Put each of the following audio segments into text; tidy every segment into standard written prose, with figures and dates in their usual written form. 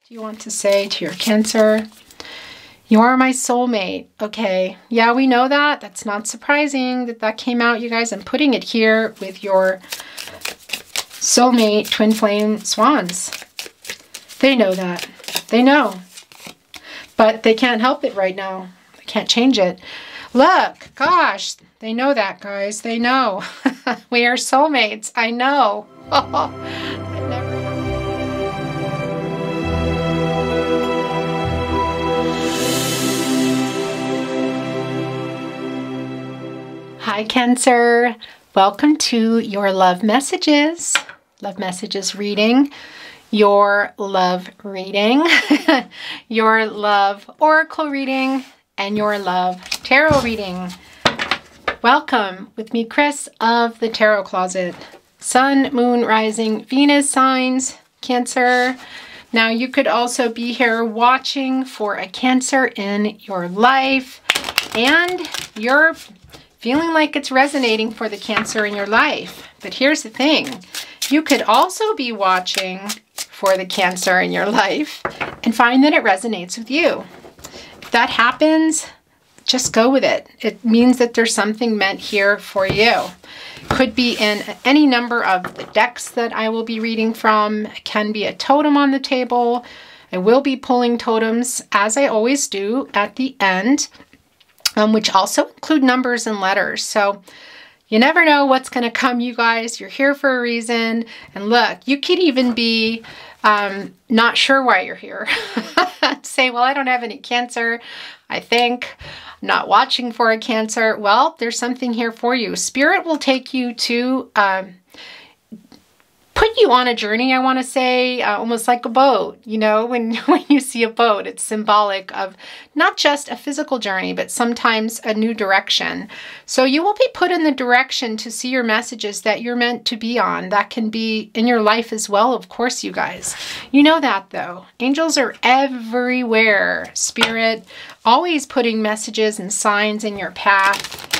do you want to say to your Cancer? You are my soulmate. Okay. Yeah, we know that. That's not surprising that that came out, you guys. I'm putting it here with your soulmate twin flame swans. They know that. They know. But they can't help it right now. They can't change it. Look, gosh, they know that, guys. They know. We are soulmates. I know. Hi, Cancer. Welcome to your love messages. Love messages reading. Your love reading. Your love oracle reading. And your love tarot reading. Welcome with me, Chris of the Tarot Closet. Sun, Moon, Rising, Venus signs, Cancer. Now you could also be here watching for a Cancer in your life. And you're feeling like it's resonating for the Cancer in your life. But here's the thing. You could also be watching for the Cancer in your life and find that it resonates with you. If that happens, just go with it. It means that there's something meant here for you. Could be in any number of the decks that I will be reading from. It can be a totem on the table. I will be pulling totems, as I always do, at the end. Which also include numbers and letters. So you never know what's going to come, you guys. You're here for a reason. And look, you could even be not sure why you're here. Say, well, I don't have any Cancer. I think I'm not watching for a Cancer. Well, there's something here for you. Spirit will take you to put you on a journey, I want to say, almost like a boat. You know, when you see a boat, it's symbolic of not just a physical journey, but sometimes a new direction. So you will be put in the direction to see your messages that you're meant to be on. That can be in your life as well, of course, you guys. You know that, though. Angels are everywhere. Spirit, always putting messages and signs in your path.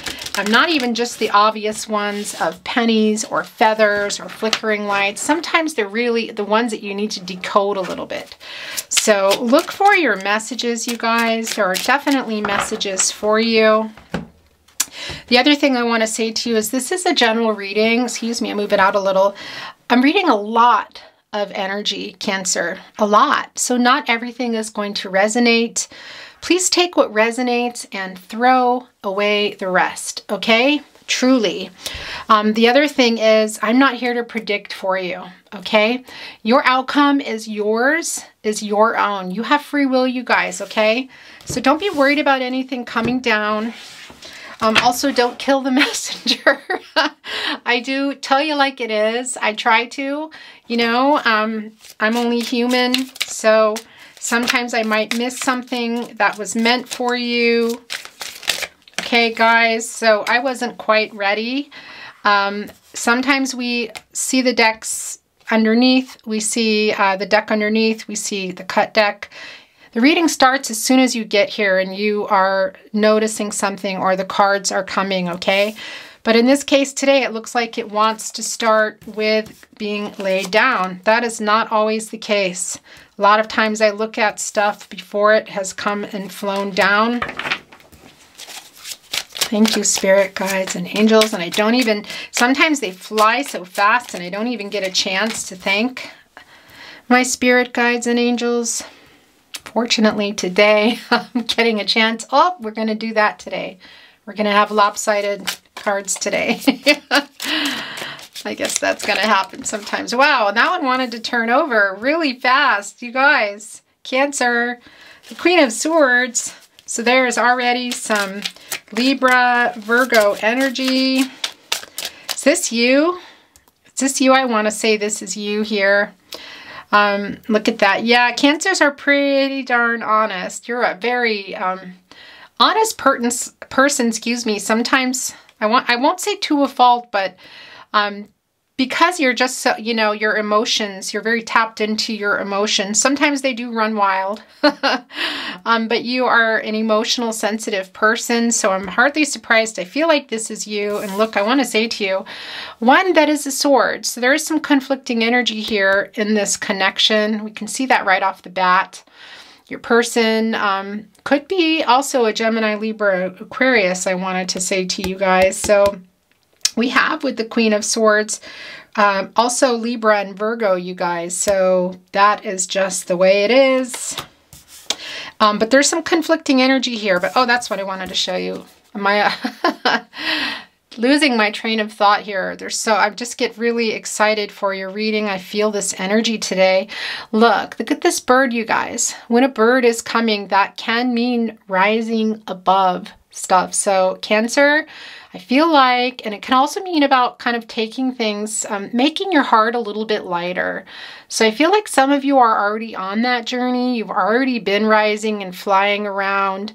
Not even just the obvious ones of pennies or feathers or flickering lights. Sometimes they're really the ones that you need to decode a little bit. So look for your messages, you guys. There are definitely messages for you. The other thing I want to say to you is this is a general reading. Excuse me, I move it out a little. I'm reading a lot of energy, Cancer. A lot. So not everything is going to resonate. Please take what resonates and throw away the rest, okay? Truly. The other thing is I'm not here to predict for you, okay? Your outcome is yours, is your own. You have free will, you guys, okay? So don't be worried about anything coming down. Also, don't kill the messenger. I do tell you like it is. I try to, you know, I'm only human, so sometimes I might miss something that was meant for you. Okay, guys, so I wasn't quite ready. Sometimes we see the decks underneath. We see the deck underneath. We see the cut deck. The reading starts as soon as you get here and you are noticing something or the cards are coming, okay? But in this case today, it looks like it wants to start with being laid down. That is not always the case. A lot of times I look at stuff before it has come and flown down. Thank you, spirit guides and angels. And I don't even, sometimes they fly so fast and I don't even get a chance to thank my spirit guides and angels. Fortunately today, I'm getting a chance. Oh, we're going to do that today. We're going to have lopsided cards today. I guess that's going to happen sometimes. Wow, and that one wanted to turn over really fast, you guys. Cancer, the Queen of Swords. So there's already some Libra, Virgo energy. Is this you? Is this you? I want to say this is you here. Look at that. Yeah, Cancers are pretty darn honest. You're a very honest person, excuse me. Sometimes, I won't say to a fault, but because you're just so, you know, your emotions, you're very tapped into your emotions. Sometimes they do run wild, but you are an emotional, sensitive person. So I'm hardly surprised. I feel like this is you. And look, I want to say to you, one, that is a sword. So there is some conflicting energy here in this connection. We can see that right off the bat. Your person could be also a Gemini, Libra, Aquarius, I wanted to say to you guys. So we have with the Queen of Swords, also Libra and Virgo, you guys. So that is just the way it is. But there's some conflicting energy here. But oh, that's what I wanted to show you. Am I losing my train of thought here? I just get really excited for your reading. I feel this energy today. Look at this bird, you guys. When a bird is coming, that can mean rising above stuff. So Cancer, I feel like, and it can also mean about kind of taking things, making your heart a little bit lighter. So I feel like some of you are already on that journey. You've already been rising and flying around.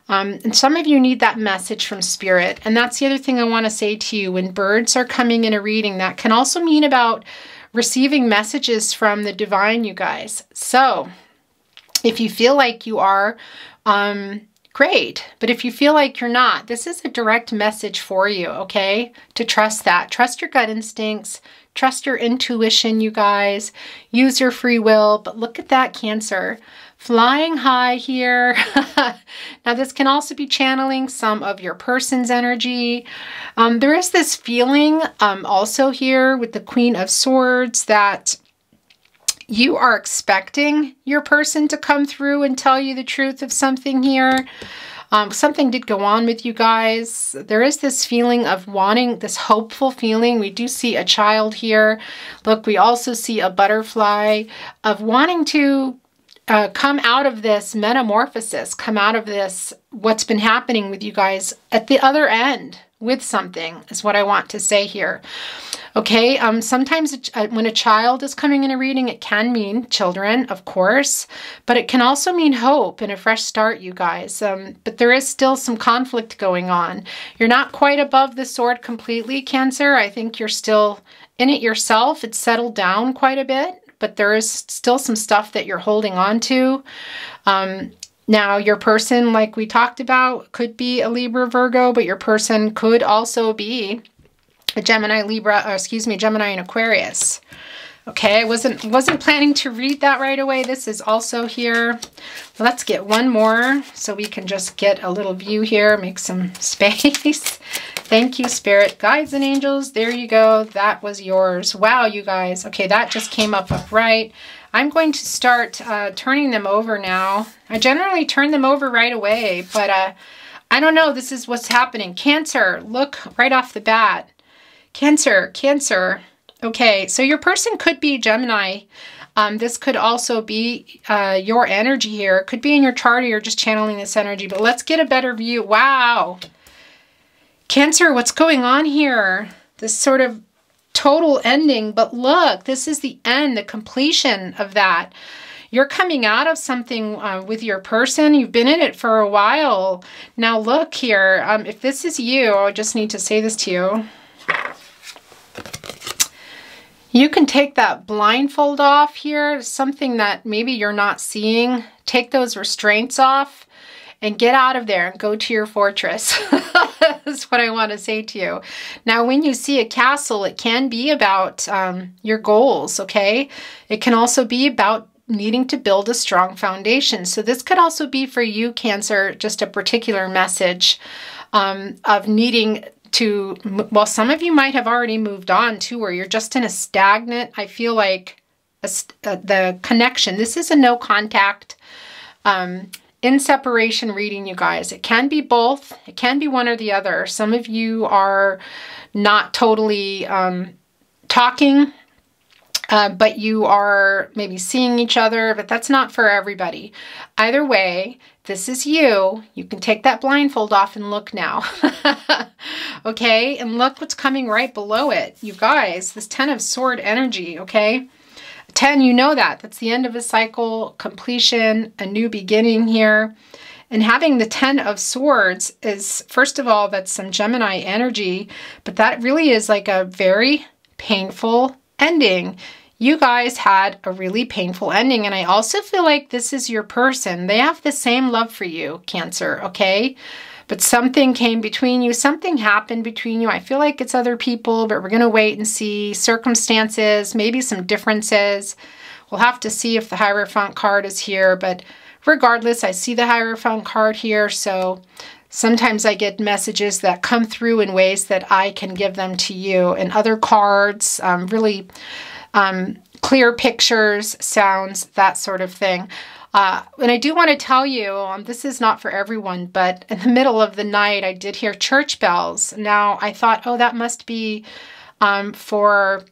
And some of you need that message from Spirit. And that's the other thing I want to say to you. When birds are coming in a reading, that can also mean about receiving messages from the divine, you guys. So if you feel like you are, great. But if you feel like you're not, this is a direct message for you, okay? To trust that. Trust your gut instincts. Trust your intuition, you guys. Use your free will. But look at that, Cancer. Flying high here. Now, this can also be channeling some of your person's energy. There is this feeling also here with the Queen of Swords that you are expecting your person to come through and tell you the truth of something here. Something did go on with you guys. There is this feeling of wanting, this hopeful feeling. We do see a child here. Look, we also see a butterfly of wanting to come out of this metamorphosis, come out of this, what's been happening with you guys at the other end with something is what I want to say here. Okay, sometimes when a child is coming in a reading, it can mean children, of course, but it can also mean hope and a fresh start, you guys. But there is still some conflict going on. You're not quite above the sword completely, Cancer. I think you're still in it yourself. It's settled down quite a bit, but there is still some stuff that you're holding on to. Now, your person, like we talked about, could be a Libra, Virgo, but your person could also be a Gemini, Libra, Gemini and Aquarius. Okay, I wasn't planning to read that right away. This is also here. Let's get one more so we can just get a little view here, make some space. Thank you, Spirit, guides, and angels. There you go. That was yours. Wow, you guys. Okay, that just came up upright. I'm going to start turning them over now. I generally turn them over right away, but I don't know. This is what's happening. Cancer, look right off the bat. Cancer. Okay, so your person could be Gemini. This could also be your energy here. It could be in your chart or you're just channeling this energy, but let's get a better view. Wow. Cancer, what's going on here? This sort of total ending, but look, this is the end, the completion of that. You're coming out of something with your person. You've been in it for a while. Now look here, if this is you, I just need to say this to you. You can take that blindfold off here, something that maybe you're not seeing. Take those restraints off and get out of there and go to your fortress. That's what I want to say to you. Now, when you see a castle, it can be about your goals, okay? It can also be about needing to build a strong foundation. So this could also be for you, Cancer, just a particular message of needing to, well, some of you might have already moved on too, or you're just in a stagnant, I feel like the connection. This is a no contact, in separation reading, you guys. It can be both. It can be one or the other. Some of you are not totally talking, but you are maybe seeing each other, but that's not for everybody. Either way, this is you. You can take that blindfold off and look now. Okay, and look what's coming right below it. You guys, this 10 of Sword energy, okay? 10, you know that. That's the end of a cycle, completion, a new beginning here. And having the 10 of Swords is, first of all, that's some Gemini energy, but that really is like a very painful ending. You guys had a really painful ending, and I also feel like this is your person. They have the same love for you, Cancer, okay? But something came between you. Something happened between you. I feel like it's other people, but we're going to wait and see. Circumstances, maybe some differences. We'll have to see if the Hierophant card is here, but regardless, I see the Hierophant card here, so sometimes I get messages that come through in ways that I can give them to you. And other cards, really clear pictures, sounds, that sort of thing. And I do want to tell you, this is not for everyone, but in the middle of the night, I did hear church bells. Now, I thought, oh, that must be for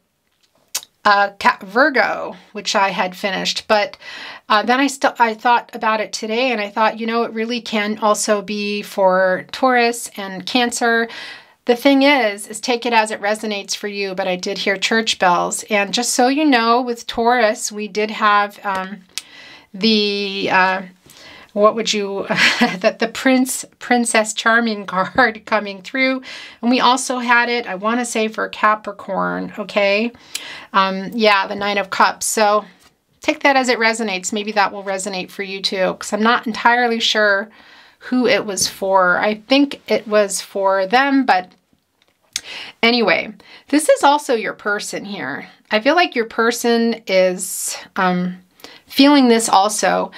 Virgo, which I had finished. But then I thought about it today, and I thought, you know, it really can also be for Taurus and Cancer. The thing is take it as it resonates for you, but I did hear church bells. And just so you know, with Taurus, we did have what would you, the Princess Charming card coming through. And we also had it, I want to say, for Capricorn, okay? Yeah, the Nine of Cups. So take that as it resonates. Maybe that will resonate for you too, because I'm not entirely sure who it was for. I think it was for them, but anyway, this is also your person here. I feel like your person is feeling this also.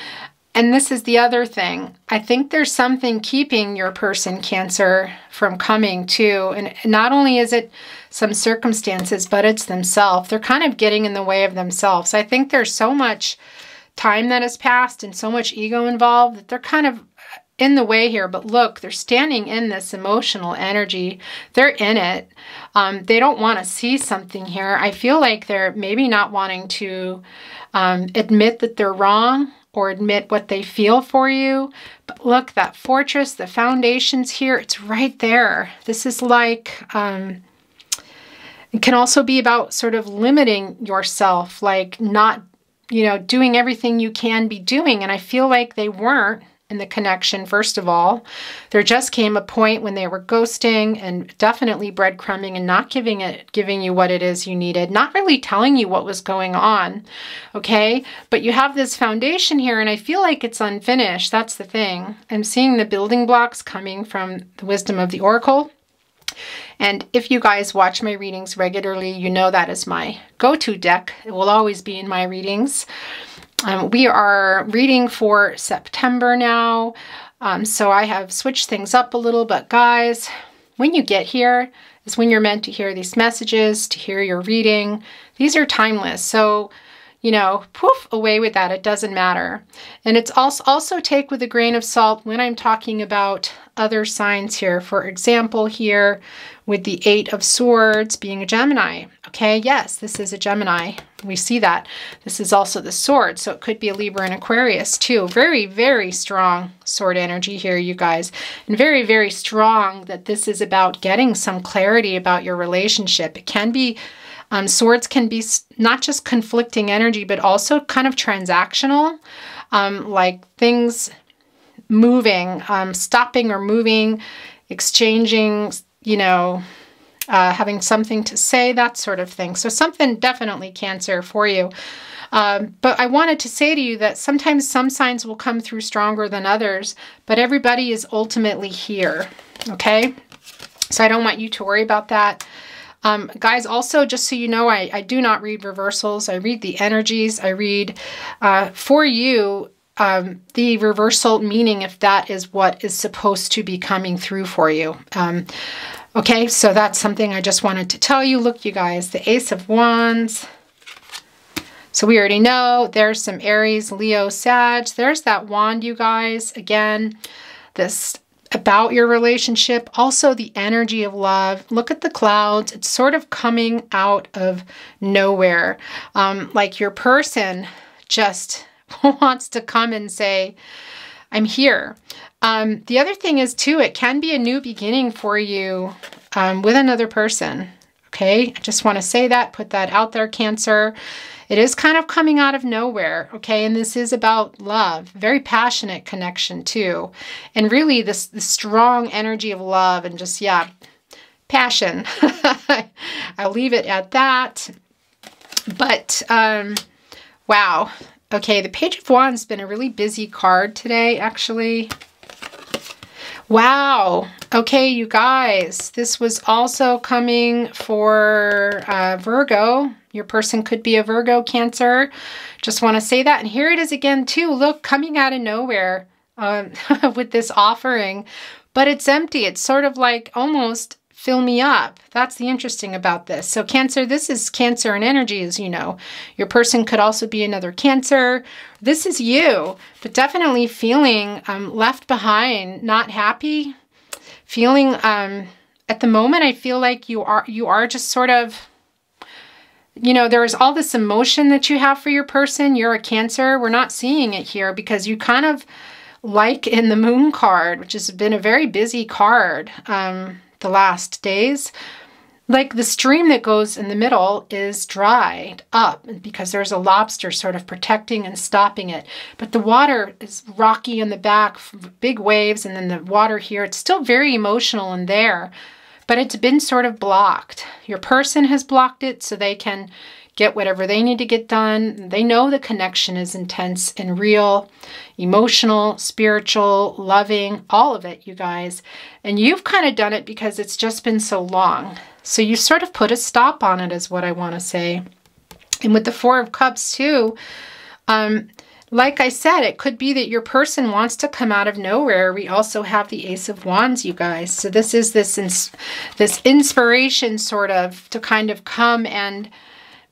And this is the other thing. I think there's something keeping your person, Cancer, from coming too. And not only is it some circumstances, but it's themselves. They're kind of getting in the way of themselves. I think there's so much time that has passed and so much ego involved that they're kind of in the way here. But look, they're standing in this emotional energy. They're in it. They don't want to see something here. I feel like they're maybe not wanting to admit that they're wrong or admit what they feel for you. But look, that fortress, the foundations here, it's right there. This is like, it can also be about sort of limiting yourself, like not, you know, doing everything you can be doing. And I feel like they weren't in the connection, first of all. There just came a point when they were ghosting and definitely breadcrumbing and not giving you what it is you needed, not really telling you what was going on, okay? But you have this foundation here, and I feel like it's unfinished. That's the thing. I'm seeing the building blocks coming from the wisdom of the Oracle. And if you guys watch my readings regularly, you know that is my go-to deck. It will always be in my readings. We are reading for September now, so I have switched things up a little, but guys, when you get here is when you're meant to hear these messages, to hear your reading. These are timeless, so, you know, poof, away with that. It doesn't matter. And it's also take with a grain of salt when I'm talking about other signs here. For example, here with the Eight of Swords being a Gemini. Okay, yes, this is a Gemini. We see that. This is also the sword, so it could be a Libra and Aquarius too. Very, very strong sword energy here, you guys. And very, very strong that this is about getting some clarity about your relationship. It can be, swords can be not just conflicting energy, but also kind of transactional, like things moving, stopping or moving, exchanging, you know, having something to say, that sort of thing. So something definitely Cancer for you. But I wanted to say to you that sometimes some signs will come through stronger than others, but everybody is ultimately here, okay? So I don't want you to worry about that. Guys, also, just so you know, I do not read reversals. I read the energies. I read for you the reversal, meaning if that is what is supposed to be coming through for you. Okay, so that's something I just wanted to tell you. Look, you guys, the Ace of Wands. So we already know there's some Aries, Leo, Sag. There's that wand, you guys. Again, this about your relationship. Also the energy of love. Look at the clouds. It's sort of coming out of nowhere. Like your person just wants to come and say, I'm here. The other thing is too, it can be a new beginning for you with another person. Okay, I just want to say that, put that out there, Cancer. It is kind of coming out of nowhere, okay? And this is about love, very passionate connection too. And really this strong energy of love and just, yeah, passion. I'll leave it at that. But, wow. Okay, the Page of Wands has been a really busy card today, actually. Wow. Okay, you guys, this was also coming for Virgo. Your person could be a Virgo, Cancer. Just want to say that. And here it is again, too. Look, coming out of nowhere with this offering. But it's empty. It's sort of like almost fill me up. That's the interesting about this. So Cancer, this is Cancer and energy, as you know. Your person could also be another Cancer. This is you, but definitely feeling left behind, not happy. Feeling, at the moment, I feel like you are just sort of, you know, there is all this emotion that you have for your person. You're a Cancer. We're not seeing it here because you kind of, like in the Moon card, which has been a very busy card the last days, like the stream that goes in the middle is dried up because there's a lobster sort of protecting and stopping it. But the water is rocky in the back, big waves, and then the water here, it's still very emotional in there, but it's been sort of blocked. Your person has blocked it so they can get whatever they need to get done. They know the connection is intense and real, emotional, spiritual, loving, all of it, you guys. And you've kind of done it because it's just been so long. So you sort of put a stop on it is what I want to say. And with the Four of Cups too, like I said, it could be that your person wants to come out of nowhere. We also have the Ace of Wands, you guys. So this is this inspiration sort of to kind of come and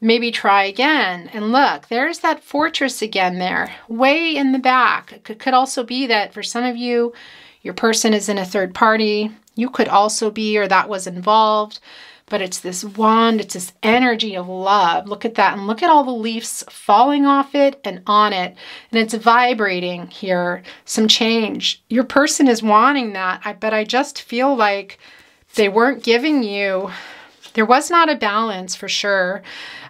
maybe try again. And look, there's that fortress again there, way in the back. It could also be that for some of you, your person is in a third party. You could also be, or that was involved. But it's this wand, it's this energy of love. Look at that. And look at all the leaves falling off it and on it. And it's vibrating here, some change. Your person is wanting that, but I just feel like they weren't giving you, there was not a balance for sure.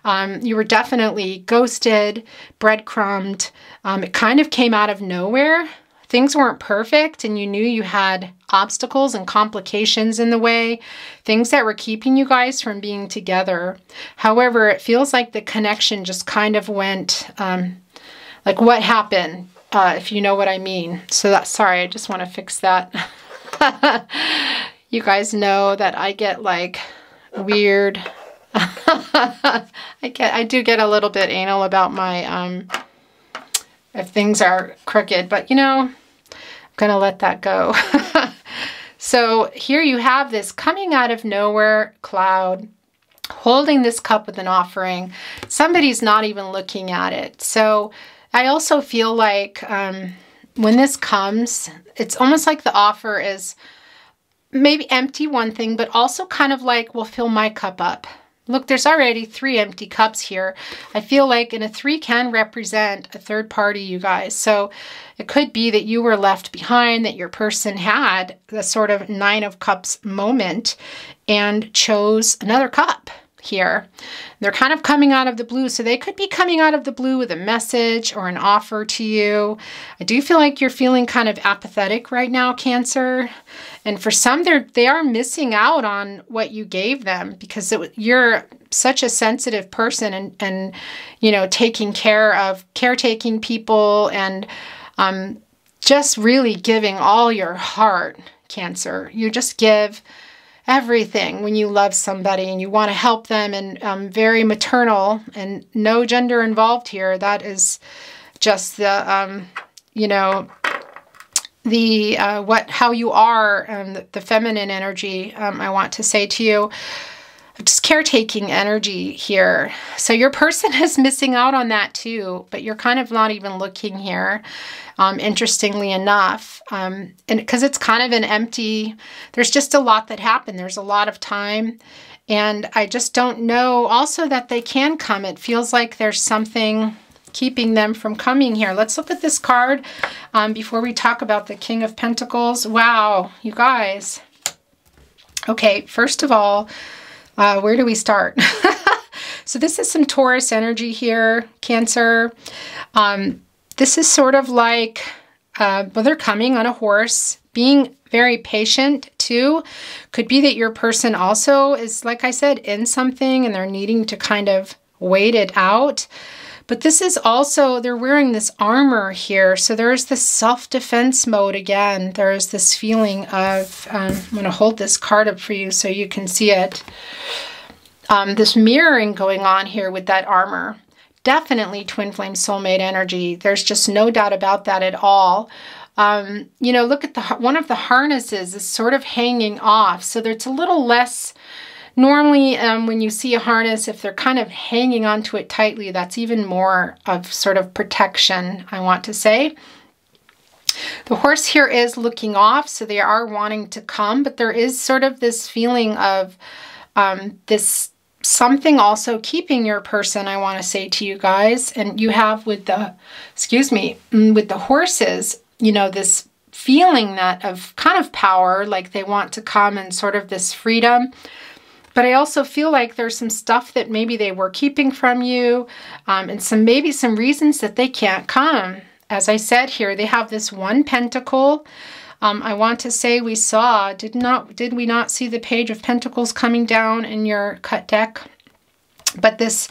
You were definitely ghosted, breadcrumbed. It kind of came out of nowhere. Things weren't perfect and you knew you had obstacles and complications in the way, things that were keeping you guys from being together. However, it feels like the connection just kind of went, like what happened, if you know what I mean. So that's, sorry, I just want to fix that. You guys know that I get like weird. I do get a little bit anal about my, if things are crooked, but you know, I'm gonna let that go. So here you have this coming out of nowhere cloud, holding this cup with an offering. Somebody's not even looking at it. So I also feel like when this comes, it's almost like the offer is maybe empty, one thing, but also kind of like, well, fill my cup up. Look, there's already 3 empty cups here. I feel like, and a 3 can represent a third party, you guys. So it could be that you were left behind, that your person had the sort of 9 of Cups moment and chose another cup here. They're kind of coming out of the blue. So they could be coming out of the blue with a message or an offer to you. I do feel like you're feeling kind of apathetic right now, Cancer. And for some, they are missing out on what you gave them because you're such a sensitive person and you know, taking care of caretaking people and just really giving all your heart, Cancer. You just give everything when you love somebody and you want to help them, and very maternal and no gender involved here. That is just the, you know, the how you are, the feminine energy, I want to say to you, just caretaking energy here. So your person is missing out on that too, but you're kind of not even looking here, interestingly enough, and because it's kind of an empty, there's just a lot that happened. There's a lot of time, and I just don't know also that they can come. It feels like there's something keeping them from coming here. Let's look at this card before we talk about the King of Pentacles. Wow, you guys. Okay, first of all, where do we start? So this is some Taurus energy here, Cancer. This is sort of like, well, they're coming on a horse, being very patient too. Could be that your person also is, like I said, in something and they're needing to kind of wait it out. But this is also, they're wearing this armor here. So there's this self-defense mode again. There's this feeling of, I'm going to hold this card up for you so you can see it. This mirroring going on here with that armor. Definitely twin flame soulmate energy. There's just no doubt about that at all. You know, look at one of the harnesses is sort of hanging off. So there's a little less. Normally, when you see a harness, if they're kind of hanging onto it tightly, that's even more of sort of protection, I want to say. The horse here is looking off, so they are wanting to come, but there is sort of this feeling of this something also keeping your person, I want to say to you guys. And you have with the, excuse me, with the horses, you know, this feeling that of kind of power, like they want to come and sort of this freedom. But I also feel like there's some stuff that maybe they were keeping from you, and maybe some reasons that they can't come. As I said here, they have this one pentacle. I want to say we saw, did we not see the Page of Pentacles coming down in your cut deck? But this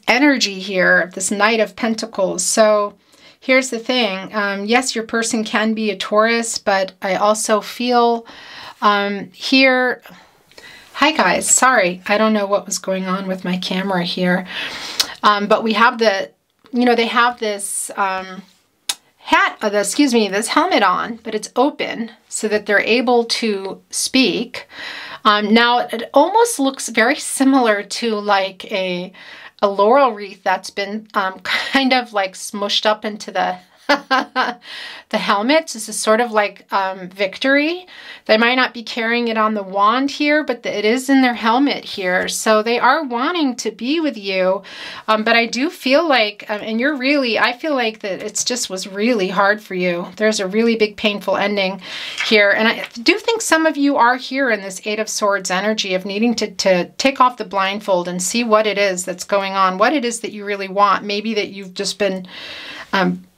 energy here, this Knight of Pentacles. So here's the thing. Yes, your person can be a Taurus, but I also feel here... Hi guys, sorry, I don't know what was going on with my camera here. But we have the, you know, they have this this helmet on, but it's open so that they're able to speak. Now it almost looks very similar to like a laurel wreath that's been kind of like smushed up into the the helmet. This is sort of like victory. They might not be carrying it on the wand here, but it is in their helmet here. So they are wanting to be with you. But I do feel like, and you're really, I feel like that it's just was really hard for you. There's a really big painful ending here. And I do think some of you are here in this Eight of Swords energy of needing to take off the blindfold and see what it is that's going on, what it is that you really want. Maybe that you've just been...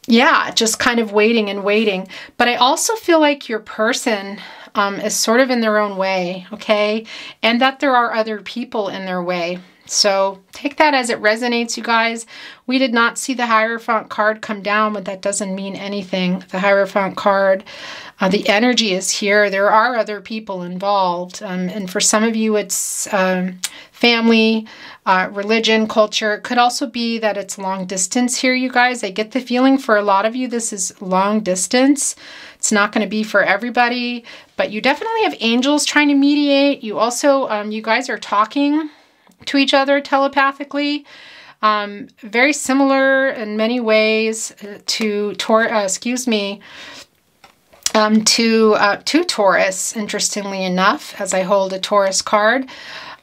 yeah, just kind of waiting and waiting. But I also feel like your person is sort of in their own way, okay? And that there are other people in their way. So take that as it resonates, you guys. We did not see the Hierophant card come down, but that doesn't mean anything. The Hierophant card, the energy is here. There are other people involved. And for some of you, it's family, religion, culture. It could also be that it's long distance here, you guys. I get the feeling for a lot of you, this is long distance. It's not going to be for everybody, but you definitely have angels trying to mediate. You also, you guys are talking to each other telepathically. Very similar in many ways to Taurus, interestingly enough, as I hold a Taurus card,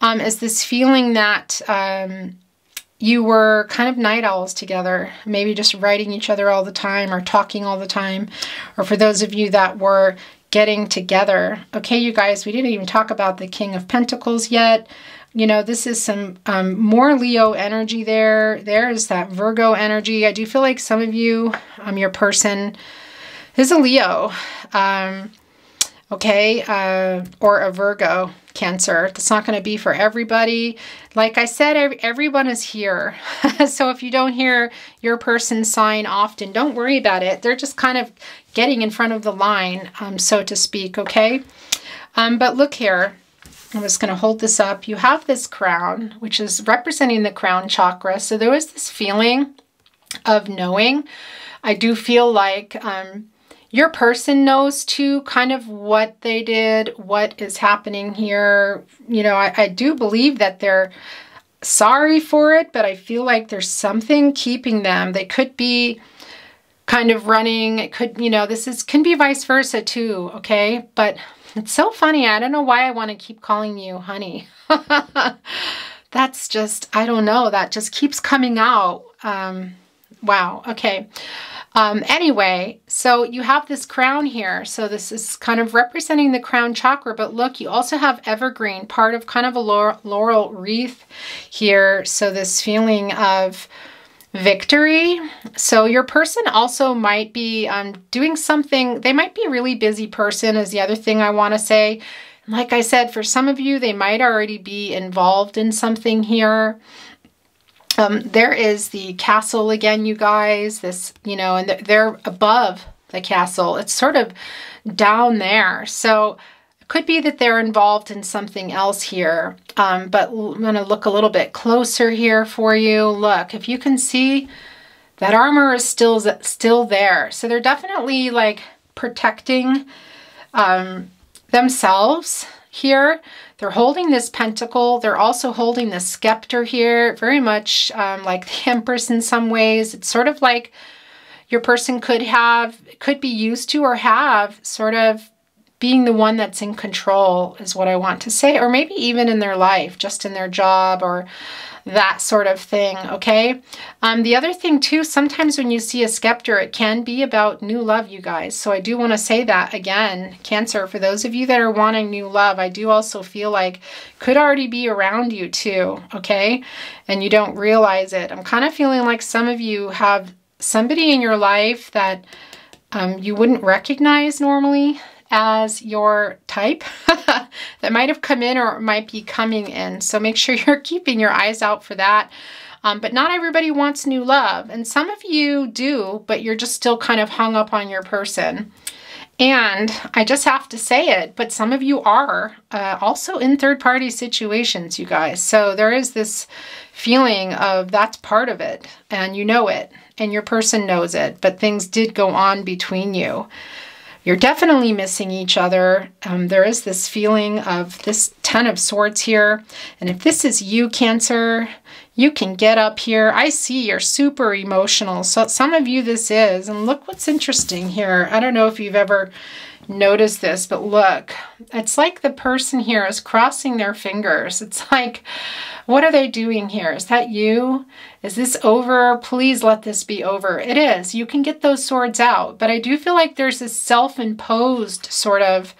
is this feeling that you were kind of night owls together, maybe just writing each other all the time or talking all the time, or for those of you that were getting together. Okay, you guys, we didn't even talk about the King of Pentacles yet. You know, this is some more Leo energy there. There's that Virgo energy. I do feel like some of you, your person is a Leo, okay, or a Virgo, Cancer. That's not going to be for everybody. Like I said, everyone is here. So if you don't hear your person's sign often, don't worry about it. They're just kind of getting in front of the line, so to speak, okay? But look here. I'm just going to hold this up. You have this crown, which is representing the crown chakra. So there was this feeling of knowing. I do feel like your person knows too, kind of what they did, what is happening here. You know, I do believe that they're sorry for it, but I feel like there's something keeping them. They could be kind of running. It could, you know, can be vice versa too, okay? But it's so funny. I don't know why I want to keep calling you honey. That's just, I don't know. That just keeps coming out. Wow. Okay. Anyway, so you have this crown here. So this is kind of representing the crown chakra, but look, you also have evergreen, part of kind of a laurel wreath here. So this feeling of victory. So your person also might be doing something. They might be a really busy person is the other thing I want to say. Like I said, for some of you, they might already be involved in something here. There is the castle again, you guys, this, you know, and they're above the castle. It's sort of down there. So it could be that they're involved in something else here. But I'm going to look a little bit closer here for you. Look, if you can see, that armor is still there. So they're definitely like protecting themselves here. They're holding this pentacle. They're also holding the scepter here, very much like the Empress in some ways. It's sort of like your person could be used to or have sort of being the one that's in control is what I want to say, or maybe even in their life, just in their job or that sort of thing, okay? The other thing too, sometimes when you see a scepter, it can be about new love, you guys. So I do want to say that again, Cancer, for those of you that are wanting new love, I do also feel like could already be around you too, okay? And you don't realize it. I'm kind of feeling like some of you have somebody in your life that you wouldn't recognize normally as your type that might have come in or might be coming in. So make sure you're keeping your eyes out for that. But not everybody wants new love. And some of you do, but you're just still kind of hung up on your person. And I just have to say it, but some of you are also in third-party situations, you guys. So there is this feeling of that's part of it, and you know it, and your person knows it, but things did go on between you. You're definitely missing each other. There is this feeling of this 10 of Swords here. And if this is you, Cancer, you can get up here. I see you're super emotional. So some of you this is. And look what's interesting here. I don't know if you've ever noticed this, but look. It's like the person here is crossing their fingers. It's like, what are they doing here? Is that you? Is this over? Please let this be over. It is. You can get those swords out. But I do feel like there's this self-imposed sort of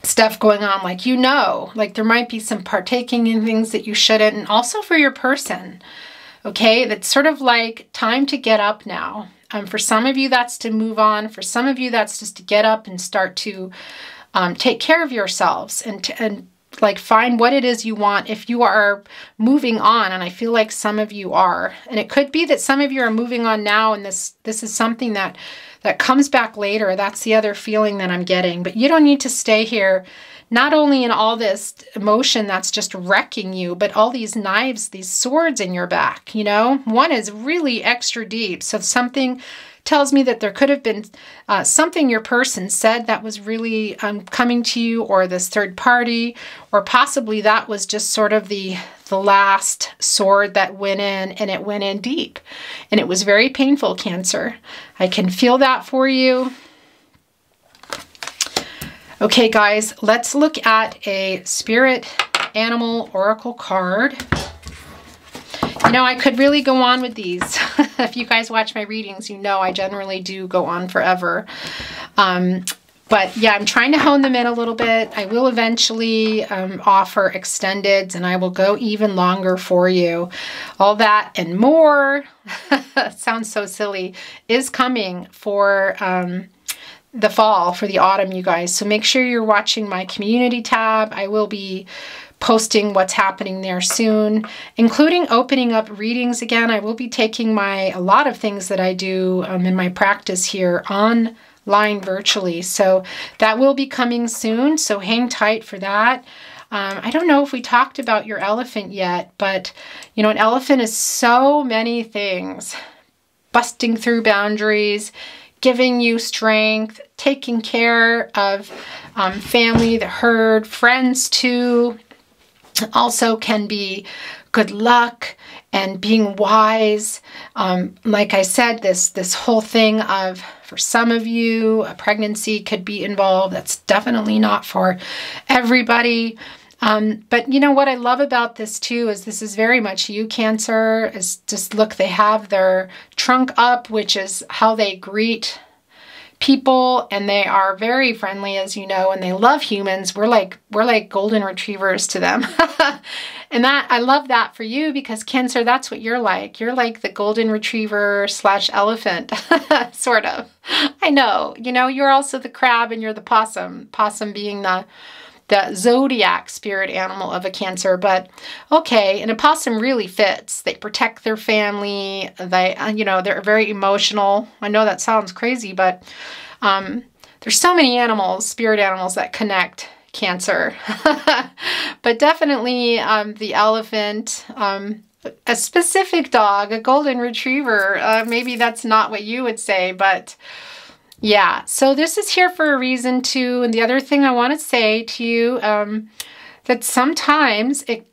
stuff going on. Like, you know, like there might be some partaking in things that you shouldn't. And also for your person, okay? That's sort of like time to get up now. For some of you, that's to move on. For some of you, that's just to get up and start to take care of yourselves and like find what it is you want if you are moving on. And I feel like some of you are. And it could be that some of you are moving on now and this is something that comes back later. That's the other feeling that I'm getting. But you don't need to stay here, not only in all this emotion that's just wrecking you, but all these knives, these swords in your back, you know? One is really extra deep. So something tells me that there could have been something your person said that was really coming to you, or this third party, or possibly that was just sort of the last sword that went in, and it went in deep. And it was very painful, Cancer. I can feel that for you. Okay, guys, let's look at a spirit animal oracle card. You know, I could really go on with these. If you guys watch my readings, you know I generally do go on forever. But yeah, I'm trying to hone them in a little bit. I will eventually offer extendeds, and I will go even longer for you. All that and more, sounds so silly, is coming for the fall, for the autumn, you guys. So make sure you're watching my community tab. I will be posting what's happening there soon, including opening up readings again. I will be taking a lot of things that I do in my practice here online virtually. So that will be coming soon. So hang tight for that. I don't know if we talked about your elephant yet, but you know, an elephant is so many things. Busting through boundaries, giving you strength, taking care of family, the herd, friends too. Also can be good luck and being wise. Like I said, this whole thing of, for some of you, a pregnancy could be involved. That's definitely not for everybody. But you know what I love about this too is this is very much you, Cancer. Is just look, they have their trunk up, which is how they greet people, and they are very friendly, as you know, and they love humans. We're like golden retrievers to them. And that, I love that for you, because Cancer, that's what you're like. You're like the golden retriever / elephant, sort of. I know, you know, you're also the crab and you're the possum. Possum being the zodiac spirit animal of a Cancer. But okay, and a possum really fits. They protect their family. They, you know, they're very emotional. I know that sounds crazy, but there's so many animals, spirit animals, that connect Cancer. But definitely the elephant, a specific dog, a golden retriever. Maybe that's not what you would say, but yeah. So this is here for a reason too. And the other thing I want to say to you, that sometimes it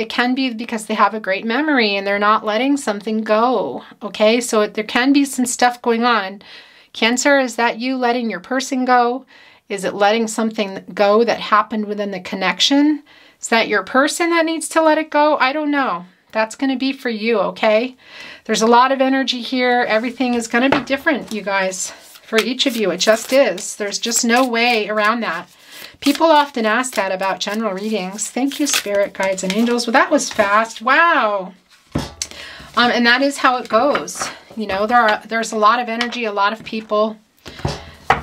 can be because they have a great memory and they're not letting something go. Okay, so there can be some stuff going on. Cancer, is that you letting your person go? Is it letting something go that happened within the connection? Is that your person that needs to let it go? I don't know. That's going to be for you, okay? There's a lot of energy here. Everything is going to be different, you guys, for each of you. It just is. There's just no way around that. People often ask that about general readings. Thank you, spirit guides and angels. Well, that was fast. Wow. And that is how it goes. You know, there's a lot of energy, a lot of people.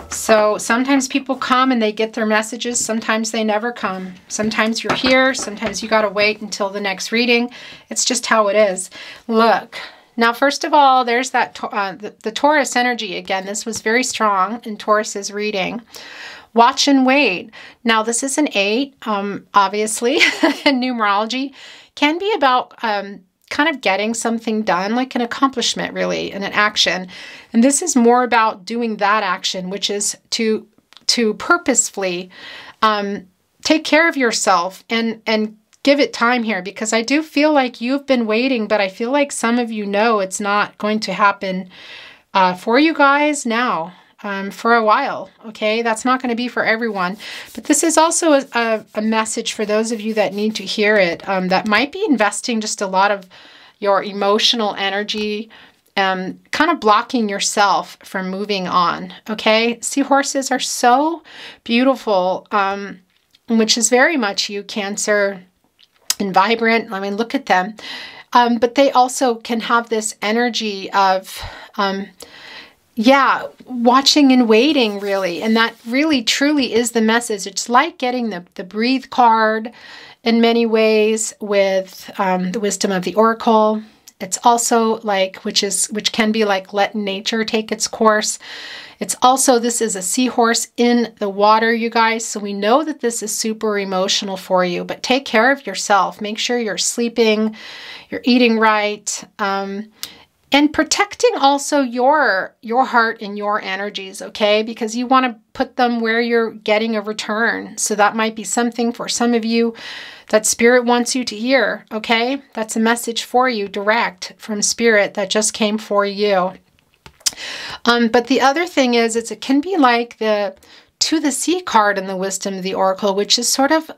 So sometimes people come and they get their messages. Sometimes they never come. Sometimes you're here. Sometimes you got to wait until the next reading. It's just how it is. Look. Now, first of all, there's that the Taurus energy. Again, this was very strong in Taurus's reading. Watch and wait. Now, this is an 8, obviously, in numerology. Can be about kind of getting something done, like an accomplishment, really, and an action. And this is more about doing that action, which is to purposefully take care of yourself and give it time here, because I do feel like you've been waiting, but I feel like some of you know it's not going to happen for you guys now. For a while, okay? That's not going to be for everyone. But this is also a message for those of you that need to hear it, that might be investing just a lot of your emotional energy, kind of blocking yourself from moving on, okay? Seahorses are so beautiful, which is very much you, Cancer, and vibrant. I mean, look at them. But they also can have this energy of... yeah, watching and waiting, really. And that really, truly is the message. It's like getting the Breathe card in many ways with the Wisdom of the Oracle. It's also like, which can be like, let nature take its course. It's also, this is a seahorse in the water, you guys. So we know that this is super emotional for you, but take care of yourself. Make sure you're sleeping, you're eating right, and protecting also your heart and your energies, okay? Because you want to put them where you're getting a return. So that might be something for some of you that Spirit wants you to hear, okay? That's a message for you, direct from Spirit, that just came for you. But the other thing is, it can be like the To the Sea card in the Wisdom of the Oracle, which is sort of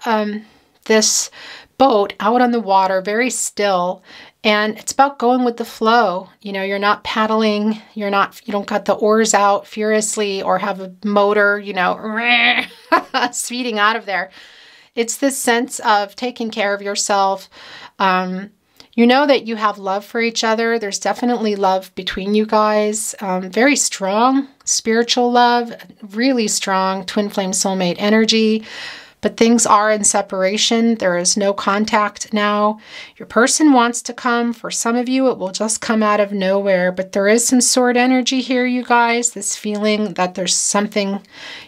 this boat out on the water, very still. And it's about going with the flow. You know, you're not paddling, you don't got the oars out furiously or have a motor, you know, speeding out of there. It's this sense of taking care of yourself. You know that you have love for each other. There's definitely love between you guys. Very strong spiritual love, really strong twin flame soulmate energy. But things are in separation. There is no contact now. Your person wants to come. For some of you, it will just come out of nowhere. But there is some sword energy here, you guys. This feeling that there's something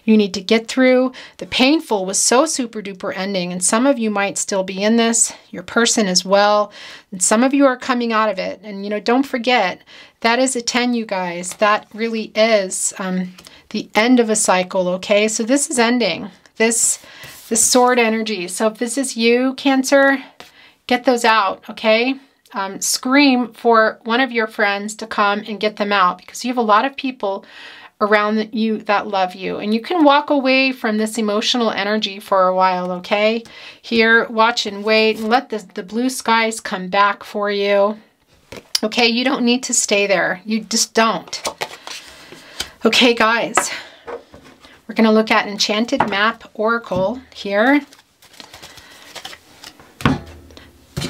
you need to get through. The painful was so super duper ending. And some of you might still be in this. Your person as well. And some of you are coming out of it. And, you know, don't forget, that is a 10, you guys. That really is the end of a cycle, okay? So this is ending. This sword energy. So if this is you, Cancer, get those out, okay? Scream for one of your friends to come and get them out, because you have a lot of people around you that love you. And you can walk away from this emotional energy for a while, okay? Here, watch and wait, and let the blue skies come back for you. Okay, you don't need to stay there. You just don't. Okay, guys, we're going to look at Enchanted Map Oracle here.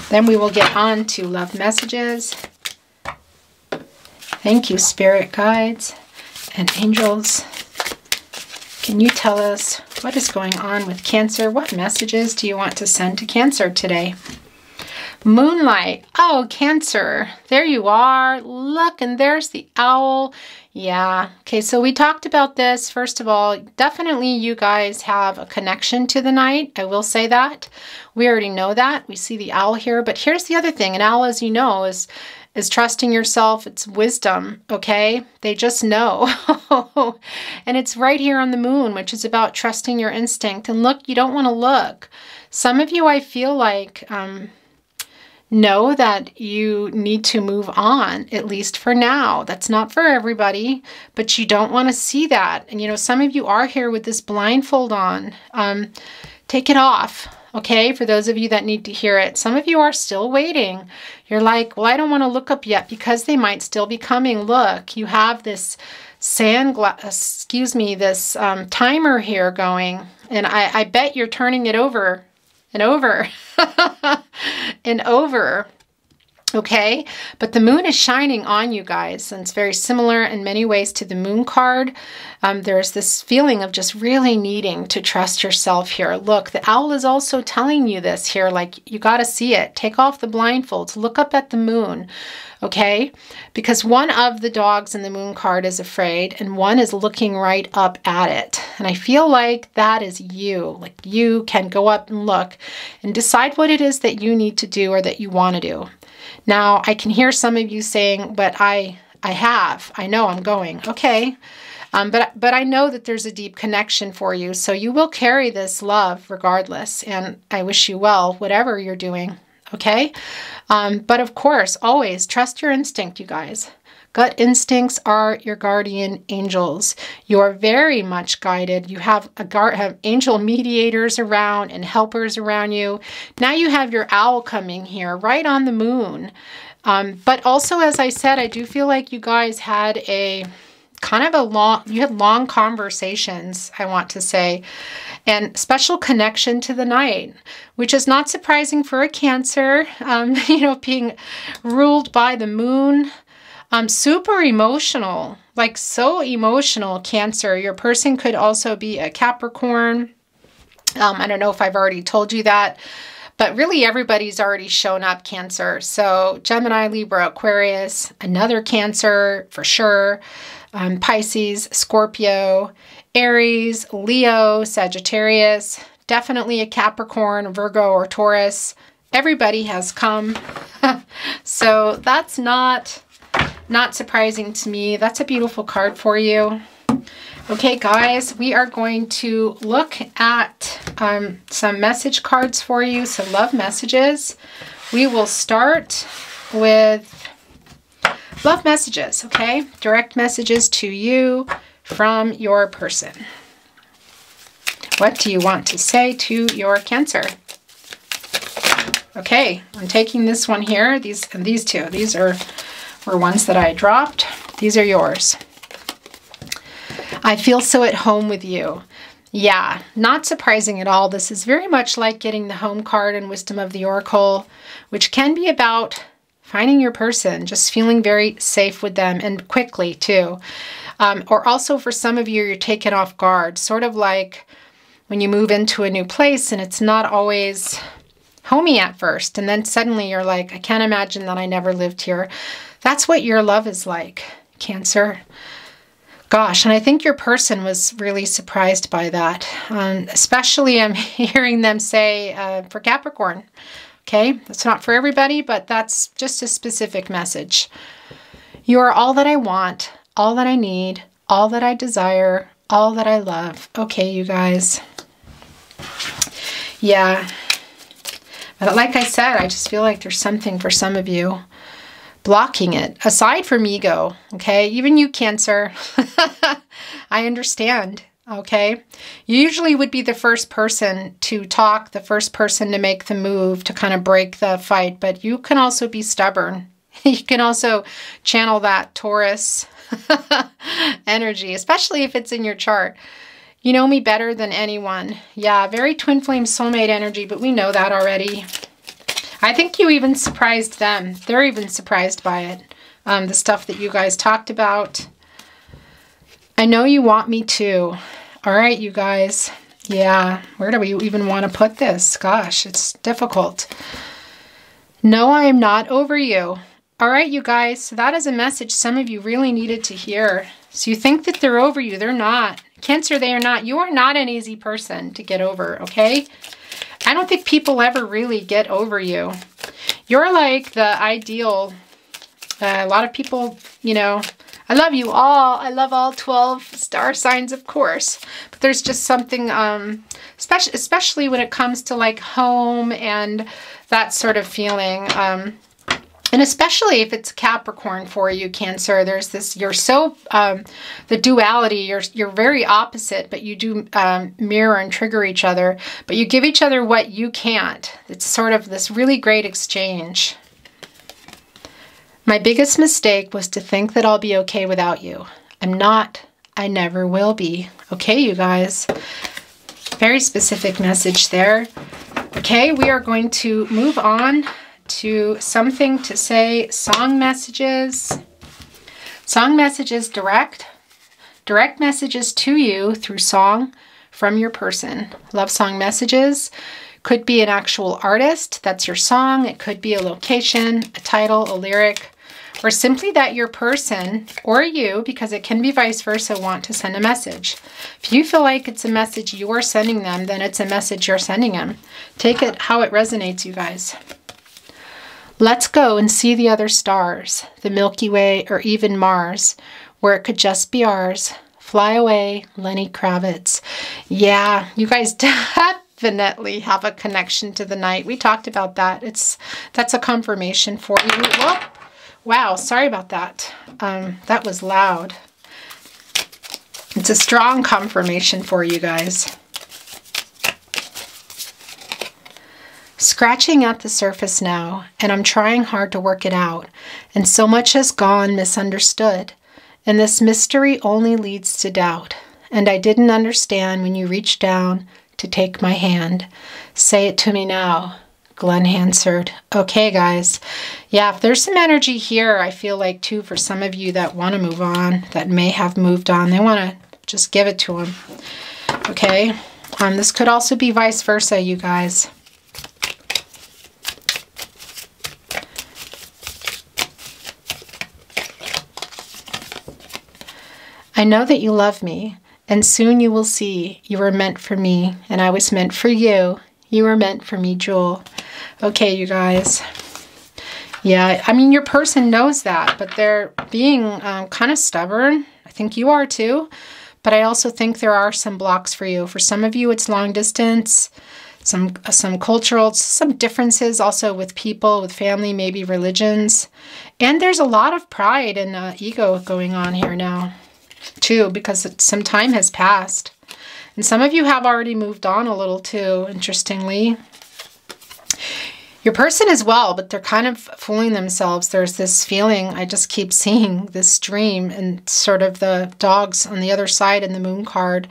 Then we will get on to love messages. Thank you, spirit guides and angels. Can you tell us what is going on with Cancer? What messages do you want to send to Cancer today? Moonlight. Oh, Cancer. There you are. Look, and there's the owl. Yeah. Okay, so we talked about this. First of all, definitely you guys have a connection to the night. I will say that. We already know that. We see the owl here. But here's the other thing. An owl, as you know, is trusting yourself. It's wisdom, okay? They just know. And it's right here on the moon, which is about trusting your instinct. And look, you don't want to look. Some of you, I feel like, know that you need to move on, at least for now. That's not for everybody, but you don't want to see that. And, you know, some of you are here with this blindfold on. Take it off, okay? For those of you that need to hear it. Some of you are still waiting. You're like, well, I don't want to look up yet because they might still be coming. Look, you have this this timer here going. And I bet you're turning it over and over and over. Okay, but the moon is shining on you guys, and it's very similar in many ways to the moon card. There's this feeling of just really needing to trust yourself here. Look, the owl is also telling you this here, like you got to see it. Take off the blindfolds, look up at the moon, okay? Because one of the dogs in the moon card is afraid, and one is looking right up at it. And I feel like that is you. Like you can go up and look and decide what it is that you need to do or that you want to do. Now, I can hear some of you saying, but I know I'm going. Okay. But I know that there's a deep connection for you. So you will carry this love regardless. And I wish you well, whatever you're doing. Okay. But of course, always trust your instinct, you guys. Gut instincts are your guardian angels. You are very much guided. You have angel mediators around and helpers around you. Now you have your owl coming here right on the moon. But also, as I said, I do feel like you guys had you had long conversations, I want to say, and special connection to the night, which is not surprising for a Cancer, being ruled by the moon. Super emotional, like so emotional, Cancer. Your person could also be a Capricorn. I don't know if I've already told you that, but really everybody's already shown up, Cancer. So Gemini, Libra, Aquarius, another Cancer for sure. Pisces, Scorpio, Aries, Leo, Sagittarius, definitely a Capricorn, Virgo, or Taurus. Everybody has come. So that's not surprising to me. That's a beautiful card for you. Okay, guys, we are going to look at some message cards for you, some love messages. We will start with love messages, okay? Direct messages to you from your person. What do you want to say to your Cancer? Okay, I'm taking this one here, these two. These were ones that I dropped. These are yours. I feel so at home with you. Yeah, not surprising at all. This is very much like getting the home card and Wisdom of the Oracle, which can be about finding your person, just feeling very safe with them, and quickly too. Or also for some of you, you're taken off guard, sort of like when you move into a new place and it's not always homey at first, and then suddenly you're like, I can't imagine that I never lived here. That's what your love is like, Cancer. Gosh, and I think your person was really surprised by that. Especially I'm hearing them say for Capricorn. Okay, that's not for everybody, but that's just a specific message. You are all that I want, all that I need, all that I desire, all that I love. Okay, you guys. Yeah. But like I said, I just feel like there's something for some of you blocking it, aside from ego, okay? Even you, Cancer, I understand, okay? You usually would be the first person to talk, the first person to make the move, to kind of break the fight, but you can also be stubborn. You can also channel that Taurus energy, especially if it's in your chart. You know me better than anyone. Yeah, very twin flame soulmate energy, but we know that already. I think you even surprised them. They're even surprised by it. The stuff that you guys talked about. I know you want me to. All right, you guys. Yeah, where do we even want to put this? Gosh, it's difficult. No, I am not over you. All right, you guys. So that is a message some of you really needed to hear. So you think that they're over you. They're not. Cancer, they are not. You are not an easy person to get over, okay? I don't think people ever really get over you. You're like the ideal. A lot of people, you know, I love you all. I love all 12 star signs, of course. But there's just something, especially when it comes to like home and that sort of feeling. And especially if it's Capricorn for you, Cancer, there's this, you're so, the duality, you're very opposite, but you do mirror and trigger each other, but you give each other what you can't. It's sort of this really great exchange. My biggest mistake was to think that I'll be okay without you. I'm not. I never will be. Okay, you guys. Very specific message there. Okay, we are going to move on to something to say. Song messages. Song messages direct. Direct messages to you through song from your person. Love song messages. Could be an actual artist. That's your song. It could be a location, a title, a lyric, or simply that your person or you, because it can be vice versa, want to send a message. If you feel like it's a message you're sending them, then it's a message you're sending them. Take it how it resonates, you guys. Let's go and see the other stars, the Milky Way or even Mars, where it could just be ours. Fly away, Lenny Kravitz. Yeah, you guys definitely have a connection to the night. We talked about that. That's a confirmation for you. Whoop. Wow, sorry about that. That was loud. It's a strong confirmation for you guys. Scratching at the surface now, and I'm trying hard to work it out, and so much has gone misunderstood, and this mystery only leads to doubt, and I didn't understand when you reached down to take my hand. Say it to me now. Glenn answered. Okay, guys. Yeah, if there's some energy here, I feel like, too, for some of you that want to move on, that may have moved on, they want to just give it to them. Okay? This could also be vice versa, you guys. I know that you love me, and soon you will see you were meant for me, and I was meant for you. You were meant for me, Jewel. Okay, you guys. Yeah, I mean, your person knows that, but they're being kind of stubborn. I think you are too. But I also think there are some blocks for you. For some of you, it's long distance, some cultural, some differences also with people, with family, maybe religions. And there's a lot of pride and ego going on here now, too, because some time has passed. And some of you have already moved on a little too, interestingly. Your person as well, but they're kind of fooling themselves. There's this feeling, I just keep seeing this dream and sort of the dogs on the other side in the moon card.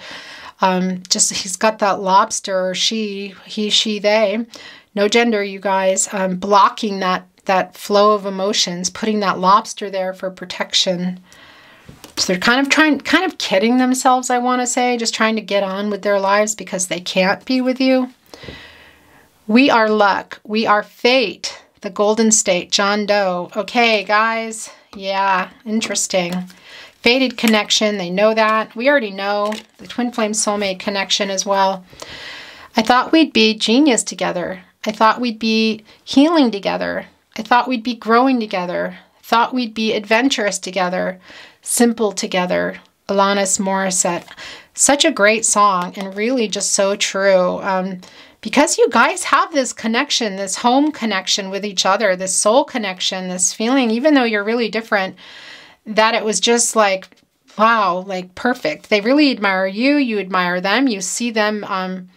Just he's got that lobster, or she, he, she, they. No gender, you guys. Blocking that flow of emotions, putting that lobster there for protection. So they're kind of kidding themselves, I want to say, just trying to get on with their lives because they can't be with you. We are luck. We are fate. The golden state, John Doe. Okay, guys. Yeah, interesting. Fated connection. They know that. We already know the twin flame soulmate connection as well. I thought we'd be genius together. I thought we'd be healing together. I thought we'd be growing together. I thought we'd be adventurous together. Simple together. Alanis Morissette. Such a great song and really just so true. Because you guys have this connection, this home connection with each other, this soul connection, this feeling, even though you're really different, that it was just like, wow, like perfect. They really admire you. You admire them. You see them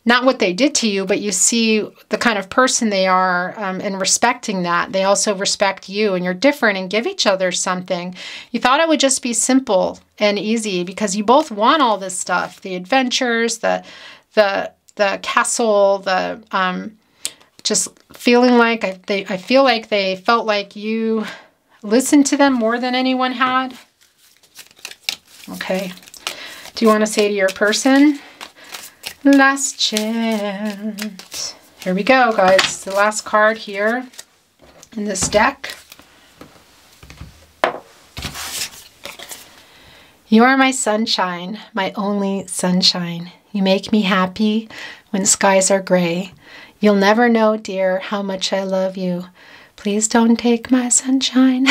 not what they did to you, but you see the kind of person they are, and respecting that. They also respect you, and you're different and give each other something. You thought it would just be simple and easy because you both want all this stuff, the adventures, the castle, the just feeling like I feel like they felt like you listened to them more than anyone had. Okay. Do you want to say to your person? Last chance. Here we go, guys. The last card here in this deck. You are my sunshine, my only sunshine. You make me happy when skies are gray. You'll never know, dear, how much I love you. Please don't take my sunshine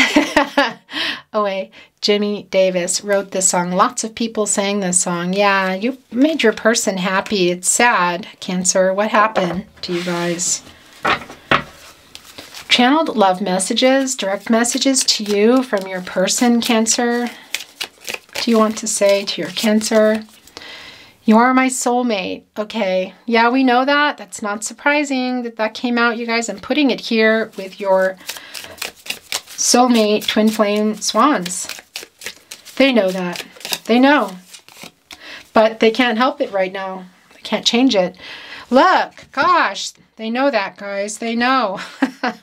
away. Jimmy Davis wrote this song. Lots of people sang this song. Yeah, you made your person happy. It's sad, Cancer. What happened to you guys? Channeled love messages, direct messages to you from your person, Cancer. What do you want to say to your Cancer? You are my soulmate. Okay. Yeah, we know that. That's not surprising that that came out, you guys. I'm putting it here with your soulmate twin flame swans. They know that. They know. But they can't help it right now. They can't change it. Look, gosh, they know that, guys. They know.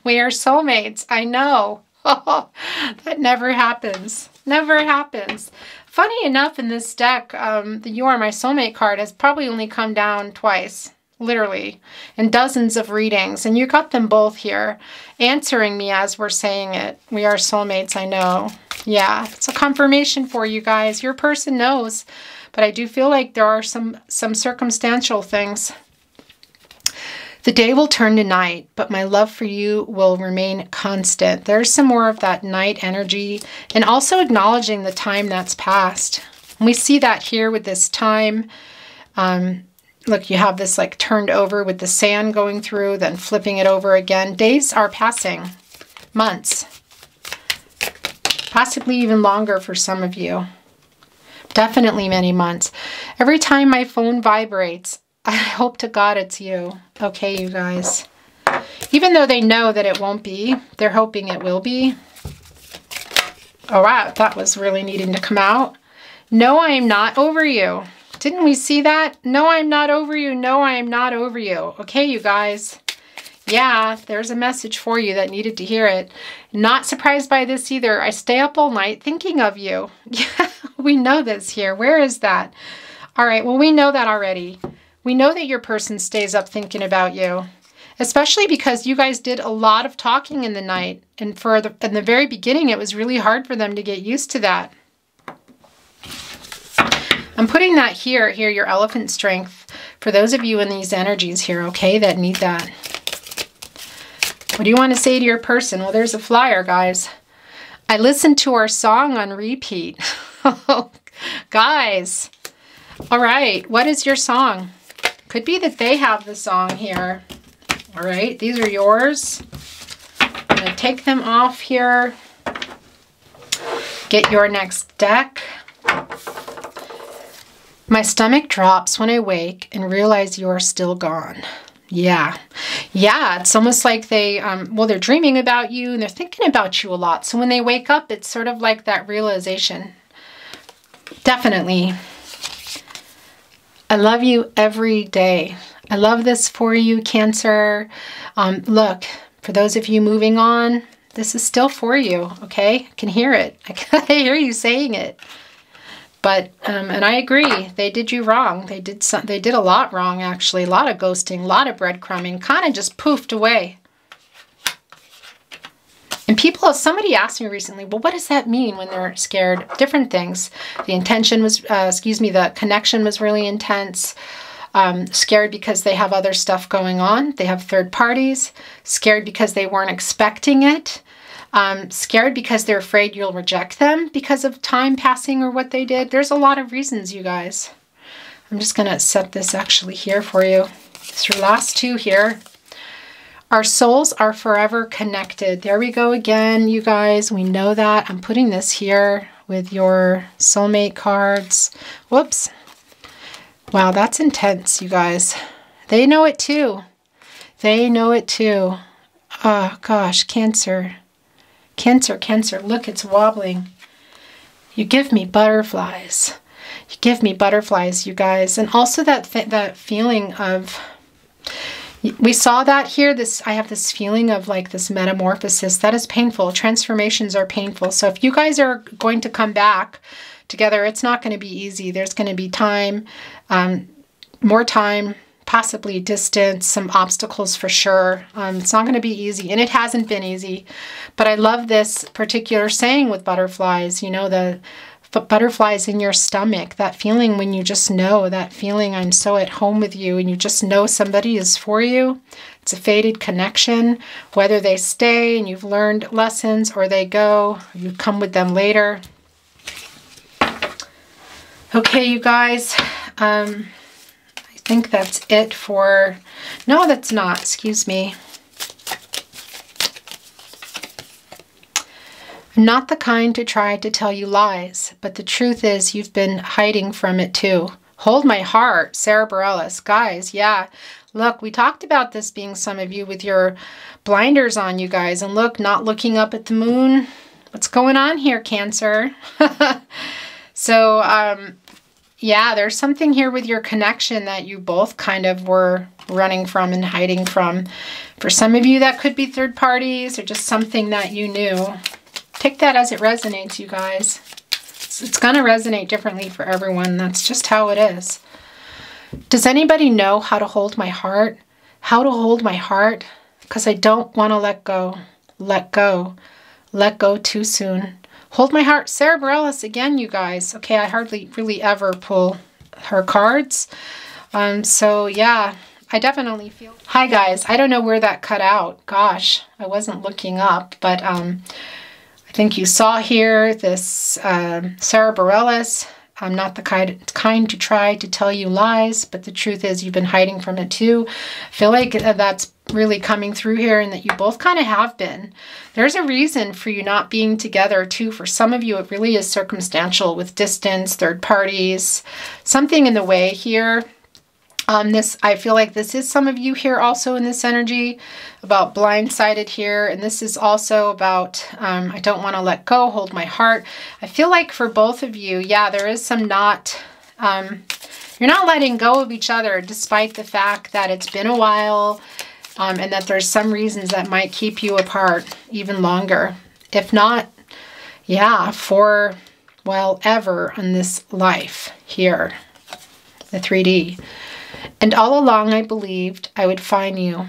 We are soulmates. I know. That never happens. Never happens. Funny enough, in this deck, the You Are My Soulmate card has probably only come down twice, literally, in dozens of readings. And you got them both here, answering me as we're saying it. We are soulmates, I know. Yeah, it's a confirmation for you guys. Your person knows, but I do feel like there are some circumstantial things. The day will turn to night, but my love for you will remain constant. There's some more of that night energy, and also acknowledging the time that's passed. And we see that here with this time. Look, you have this like turned over with the sand going through, then flipping it over again. Days are passing. Months. Possibly even longer for some of you. Definitely many months. Every time my phone vibrates, I hope to God it's you. Okay, you guys. Even though they know that it won't be, they're hoping it will be. Oh, wow. That was really needing to come out. No, I am not over you. Didn't we see that? No, I'm not over you. No, I am not over you. Okay, you guys. Yeah, there's a message for you that needed to hear it. Not surprised by this either. I stay up all night thinking of you. Yeah, we know this here. Where is that? All right, well, we know that already. We know that your person stays up thinking about you, especially because you guys did a lot of talking in the night. And in the very beginning, it was really hard for them to get used to that. I'm putting that here, your elephant strength, for those of you in these energies here, okay, that need that. What do you want to say to your person? Well, there's a flyer, guys. I listened to our song on repeat. Guys. All right, what is your song? Could be that they have the song here. All right, these are yours. I'm going to take them off here. Get your next deck. My stomach drops when I wake and realize you're still gone. Yeah. Yeah, it's almost like they, well, they're dreaming about you and they're thinking about you a lot. So when they wake up, it's sort of like that realization. Definitely. I love you every day. I love this for you, Cancer. Look, for those of you moving on, this is still for you, okay? I can hear it. I can hear you saying it. But, and I agree, they did you wrong. They did a lot wrong, actually. A lot of ghosting, a lot of breadcrumbing, kind of just poofed away. And people, somebody asked me recently, well, what does that mean when they're scared? Different things. The intention was, the connection was really intense. Scared because they have other stuff going on. They have third parties. Scared because they weren't expecting it. Scared because they're afraid you'll reject them because of time passing or what they did. There's a lot of reasons, you guys. I'm just going to set this actually here for you. It's your last two here. Our souls are forever connected. There we go again, you guys. We know that. I'm putting this here with your soulmate cards. Whoops. Wow, that's intense, you guys. They know it too. They know it too. Oh, gosh, Cancer. Cancer, Cancer. Look, it's wobbling. You give me butterflies. You give me butterflies, you guys. And also that feeling of... We saw that here. I have this feeling of like this metamorphosis. That is painful. Transformations are painful. So if you guys are going to come back together, it's not going to be easy. There's going to be time, more time, possibly distance, some obstacles for sure. It's not going to be easy, and it hasn't been easy. But I love this particular saying with butterflies, you know, the butterflies in your stomach, that feeling when you just know, that feeling I'm so at home with you and you just know somebody is for you. It's a fated connection, whether they stay and you've learned lessons or they go, or you come with them later. Okay, you guys, I think that's it for, no, that's not, excuse me. I'm not the kind to try to tell you lies, but the truth is you've been hiding from it too. Hold my heart, Sarah Bareilles. Guys, yeah. Look, we talked about this being some of you with your blinders on, you guys. And look, not looking up at the moon. What's going on here, Cancer? So, yeah, there's something here with your connection that you both kind of were running from and hiding from. For some of you, that could be third parties or just something that you knew. Take that as it resonates, you guys. It's going to resonate differently for everyone. That's just how it is. Does anybody know how to hold my heart? How to hold my heart? Because I don't want to let go. Let go. Let go too soon. Hold my heart. Sarah Bareilles again, you guys. Okay, I hardly really ever pull her cards. So, yeah, I definitely feel... Hi, guys. I don't know where that cut out. Gosh, I wasn't looking up, but... I think you saw here this Sarah Bareilles. I'm not the kind to try to tell you lies, but the truth is you've been hiding from it too. I feel like that's really coming through here and that you both kind of have been. There's a reason for you not being together too. For some of you, it really is circumstantial with distance, third parties, something in the way here. I feel like this is some of you here also in this energy about blindsided here. And this is also about, I don't want to let go, hold my heart. I feel like for both of you, yeah, there is some not, you're not letting go of each other despite the fact that it's been a while and that there's some reasons that might keep you apart even longer. If not, yeah, for, well, ever in this life here, the 3D. And all along I believed I would find you.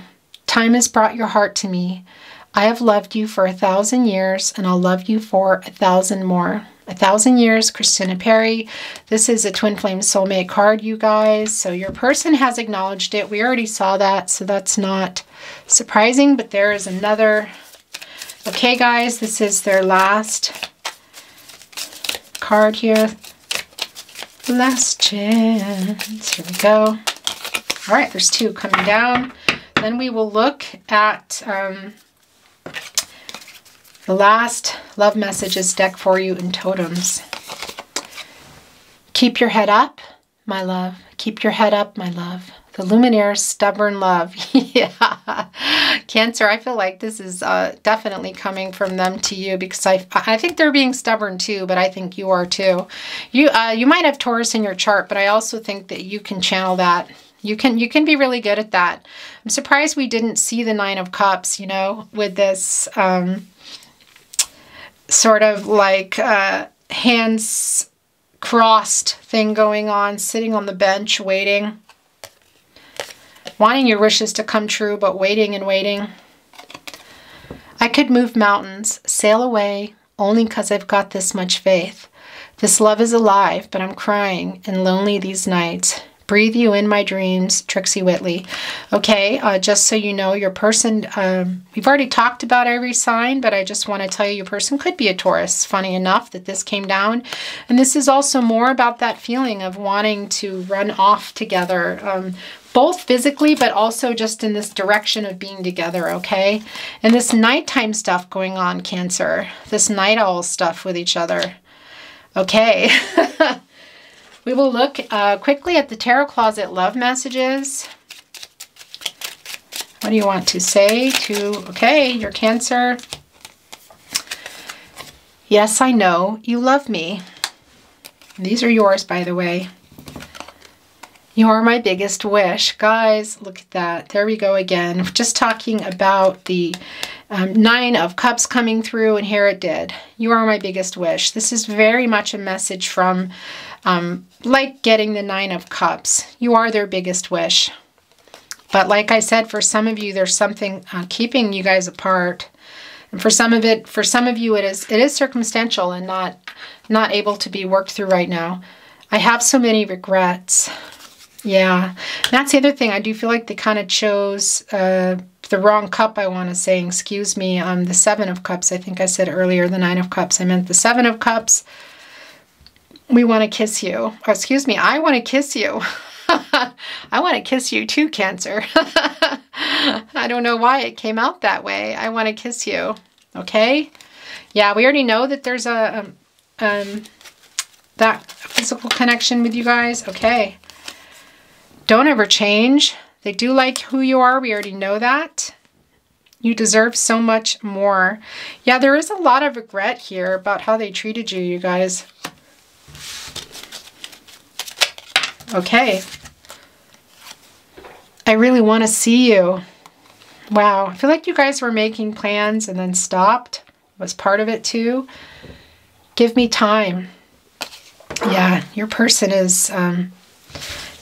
Time has brought your heart to me. I have loved you for 1,000 years, and I'll love you for 1,000 more. 1,000 years, Christina Perry. This is a Twin Flame Soulmate card, you guys. So your person has acknowledged it. We already saw that, so that's not surprising, but there is another. Okay, guys, this is their last card here. Last chance. Here we go. All right, there's two coming down. Then we will look at the last love messages deck for you in totems. Keep your head up, my love. Keep your head up, my love. The Luminaire's stubborn love. Yeah. Cancer, I feel like this is definitely coming from them to you because I think they're being stubborn too, but I think you are too. You might have Taurus in your chart, but I also think that you can channel that. You can be really good at that. I'm surprised we didn't see the Nine of Cups, you know, with this sort of like hands crossed thing going on, sitting on the bench, waiting. Wanting your wishes to come true, but waiting and waiting. I could move mountains, sail away, only because I've got this much faith. This love is alive, but I'm crying and lonely these nights. Breathe you in my dreams, Trixie Whitley. Okay, just so you know, your person, we've already talked about every sign, but I just want to tell you your person could be a Taurus. Funny enough that this came down. And this is also more about that feeling of wanting to run off together, both physically, but also just in this direction of being together, okay? And this nighttime stuff going on, Cancer. This night owl stuff with each other. Okay. We will look quickly at the Tarot Closet love messages. What do you want to say to, okay, your Cancer? Yes, I know you love me. These are yours, by the way. You are my biggest wish. Guys, look at that. There we go again. Just talking about the Nine of Cups coming through, and here it did. You are my biggest wish. This is very much a message from, like getting the Nine of Cups. You are their biggest wish. But like I said, for some of you, there's something keeping you guys apart. And for some of you, it is circumstantial and not able to be worked through right now. I have so many regrets. Yeah, that's the other thing. I do feel like they kind of chose the wrong cup, I want to say. Excuse me, the Seven of Cups. I think I said earlier the Nine of Cups. I meant the Seven of Cups. We want to kiss you. Oh, excuse me, I want to kiss you. I want to kiss you too, Cancer. I don't know why it came out that way. I want to kiss you. Okay? Yeah, we already know that there's that physical connection with you guys. Okay. Don't ever change. They do like who you are. We already know that. You deserve so much more. Yeah, there is a lot of regret here about how they treated you, you guys. Okay. I really want to see you. Wow. I feel like you guys were making plans and then stopped. Was part of it too. Give me time. Yeah, your person is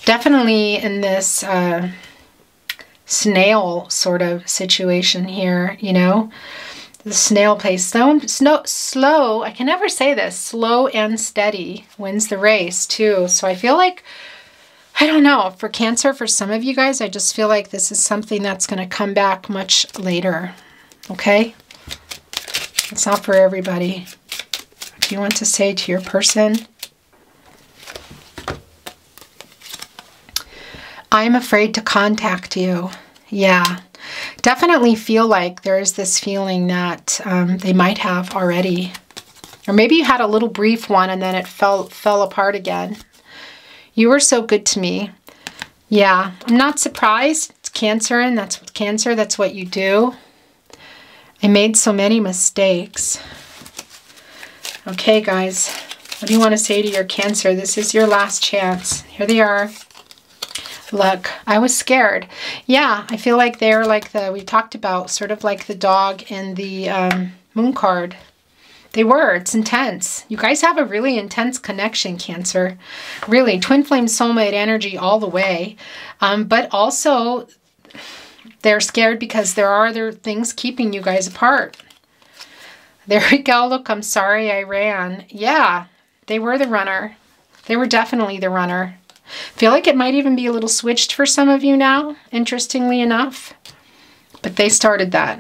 definitely in this snail sort of situation here, you know. The snail pace. Slow, I can never say this. Slow and steady wins the race too. So I feel like, I don't know, for Cancer, for some of you guys, I just feel like this is something that's going to come back much later. Okay? It's not for everybody. What do you want to say to your person? I'm afraid to contact you. Yeah. Definitely feel like there is this feeling that they might have already. Or maybe you had a little brief one and then it fell apart again. You were so good to me. Yeah, I'm not surprised. It's Cancer, and that's Cancer. That's what you do. I made so many mistakes. Okay, guys. What do you want to say to your Cancer? This is your last chance. Here they are. Look, I was scared. Yeah, I feel like they're like we talked about, sort of like the dog in the moon card. They were. It's intense. You guys have a really intense connection, Cancer. Really, twin flame soulmate energy all the way. But also, they're scared because there are other things keeping you guys apart. There we go. Look, I'm sorry I ran. Yeah, they were the runner. They were definitely the runner. Feel like it might even be a little switched for some of you now, interestingly enough. But they started that.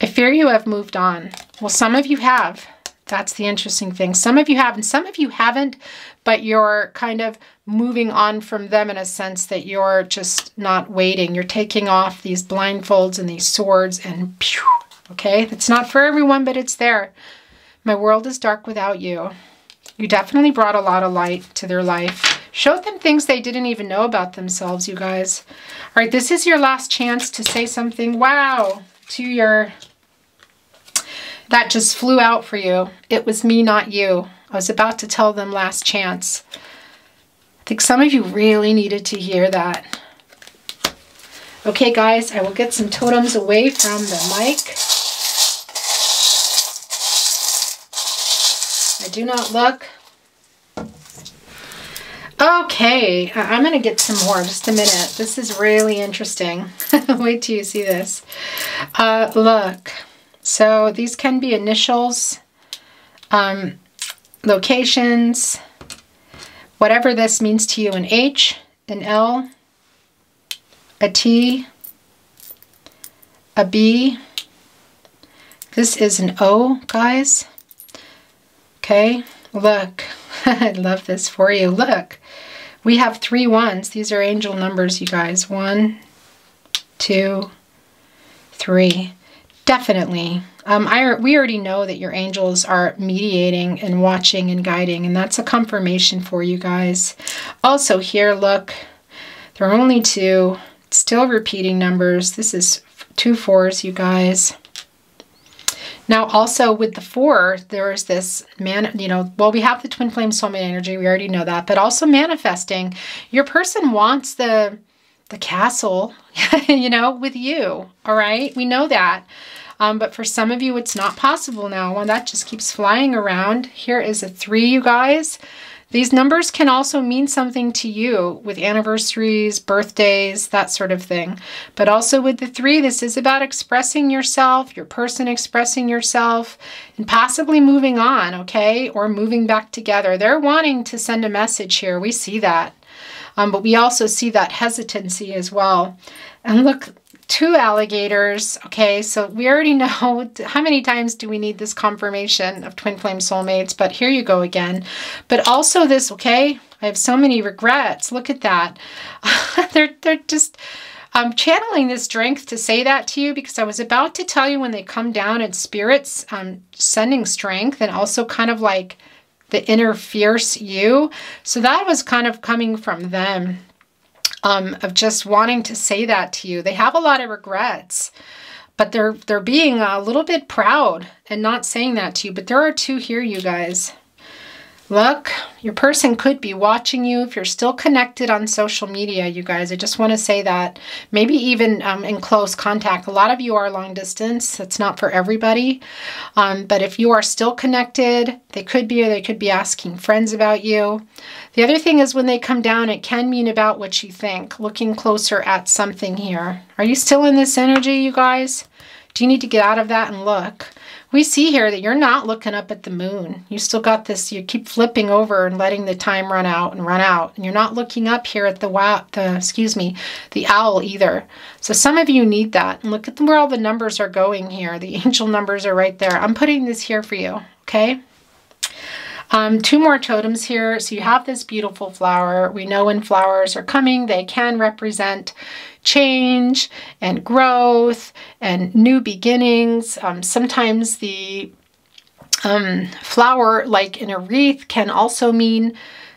I fear you have moved on. Well, some of you have. That's the interesting thing. Some of you have, and some of you haven't, but you're kind of moving on from them in a sense that you're just not waiting. You're taking off these blindfolds and these swords and pew, okay? It's not for everyone, but it's there. My world is dark without you. You definitely brought a lot of light to their life. Showed them things they didn't even know about themselves, you guys. All right, this is your last chance to say something, wow, to your... That just flew out for you. It was me, not you. I was about to tell them last chance. I think some of you really needed to hear that. Okay, guys, I will get some totems away from the mic. I do not look. Okay, I'm going to get some more. Just a minute. This is really interesting. Wait till you see this. Look. So these can be initials, locations, whatever this means to you, an H, an L, a T, a B. This is an O, guys. Okay, look, I love this for you. Look, we have 3 ones. These are angel numbers, you guys. 1, 2, 3. Definitely. We already know that your angels are mediating and watching and guiding, and that's a confirmation for you guys. Also here, look, there are only 2. Still repeating numbers. This is 2 4s, you guys. Now, also with the 4, there's this well, we have the twin flame soulmate energy. We already know that, but also manifesting. Your person wants the castle, with you. All right. We know that. But for some of you, it's not possible now. Well, that just keeps flying around. Here is a 3, you guys. These numbers can also mean something to you with anniversaries, birthdays, that sort of thing. But also with the 3, this is about expressing yourself, your person expressing yourself, and possibly moving on, okay? Or moving back together. They're wanting to send a message here. We see that. But we also see that hesitancy as well. And look, 2 alligators, okay, so we already know how many times do we need this confirmation of twin flame soulmates, but here you go again. But also this, okay, I have so many regrets. Look at that. they're just channeling this strength to say that to you, because I was about to tell you when they come down in spirits, sending strength, and also kind of like the inner fierce you. So that was kind of coming from them. Of just wanting to say that to you. They have a lot of regrets, but they're being a little bit proud and not saying that to you. But there are 2 here, you guys. Look, your person could be watching you if you're still connected on social media, you guys. I just want to say that. Maybe even in close contact. A lot of you are long distance. That's not for everybody. But if you are still connected, they could be asking friends about you. The other thing is when they come down, it can mean about what you think. Looking closer at something here. Are you still in this energy, you guys? Do you need to get out of that and look? We see here that you're not looking up at the moon. You still got this, you keep flipping over and letting the time run out. And you're not looking up here at the owl either. So some of you need that. And look at where all the numbers are going here. The angel numbers are right there. I'm putting this here for you, okay? 2 more totems here. So you have this beautiful flower. We know when flowers are coming, they can represent change and growth and new beginnings. Sometimes the flower, like in a wreath, can also mean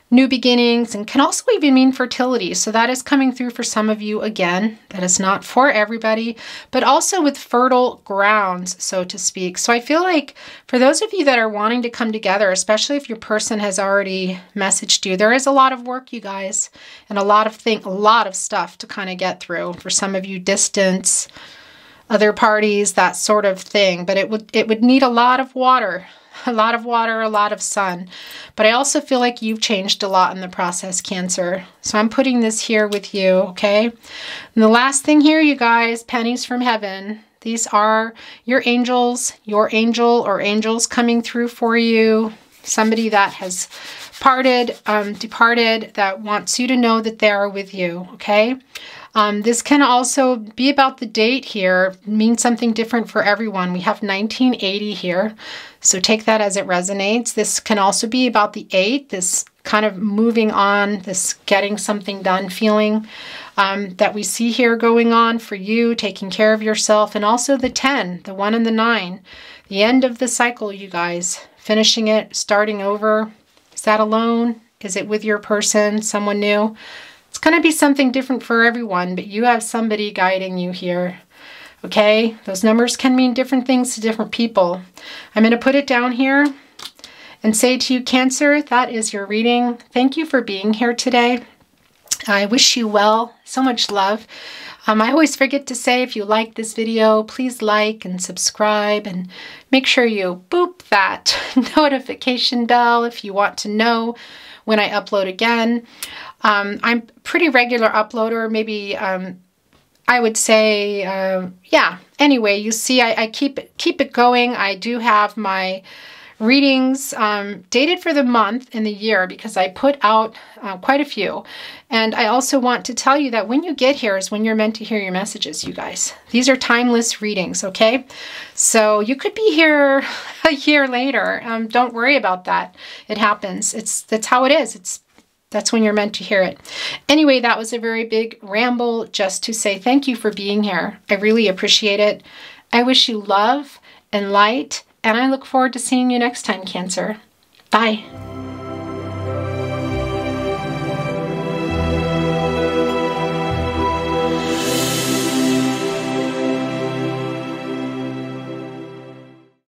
new beginnings and can also even mean fertility. So that is coming through for some of you again. That is not for everybody, but also with fertile grounds, so to speak. So I feel like for those of you that are wanting to come together, especially if your person has already messaged you, there is a lot of work, you guys, and a lot of stuff to kind of get through. For some of you, distance, other parties, that sort of thing. But it would need a lot of water. A lot of sun. But I also feel like you've changed a lot in the process, Cancer. So I'm putting this here with you, okay? And the last thing here, you guys, pennies from heaven. These are your angels, your angel or angels coming through for you. Somebody that has departed, that wants you to know that they are with you, okay? This can also be about the date here, mean something different for everyone. We have 1980 here, so take that as it resonates. This can also be about the 8, this kind of moving on, this getting something done feeling that we see here going on for you, taking care of yourself, and also the 10, the 1 and the 9, the end of the cycle, you guys, finishing it, starting over. Is that alone? Is it with your person, someone new? It's going to be something different for everyone, but you have somebody guiding you here, okay? Those numbers can mean different things to different people. I'm going to put it down here and say to you, Cancer, that is your reading. Thank you for being here today. I wish you well. So much love. I always forget to say, if you like this video, please like and subscribe, and make sure you boop that notification bell if you want to know when I upload again. I'm a pretty regular uploader, maybe I would say, yeah. Anyway, you see, I keep it going. I do have my readings dated for the month and the year because I put out quite a few. And I also want to tell you that when you get here is when you're meant to hear your messages, you guys. These are timeless readings, okay? So you could be here a year later. Don't worry about that. It happens. That's how it is. That's when you're meant to hear it. Anyway, that was a very big ramble just to say thank you for being here. I really appreciate it. I wish you love and light, and I look forward to seeing you next time, Cancer. Bye.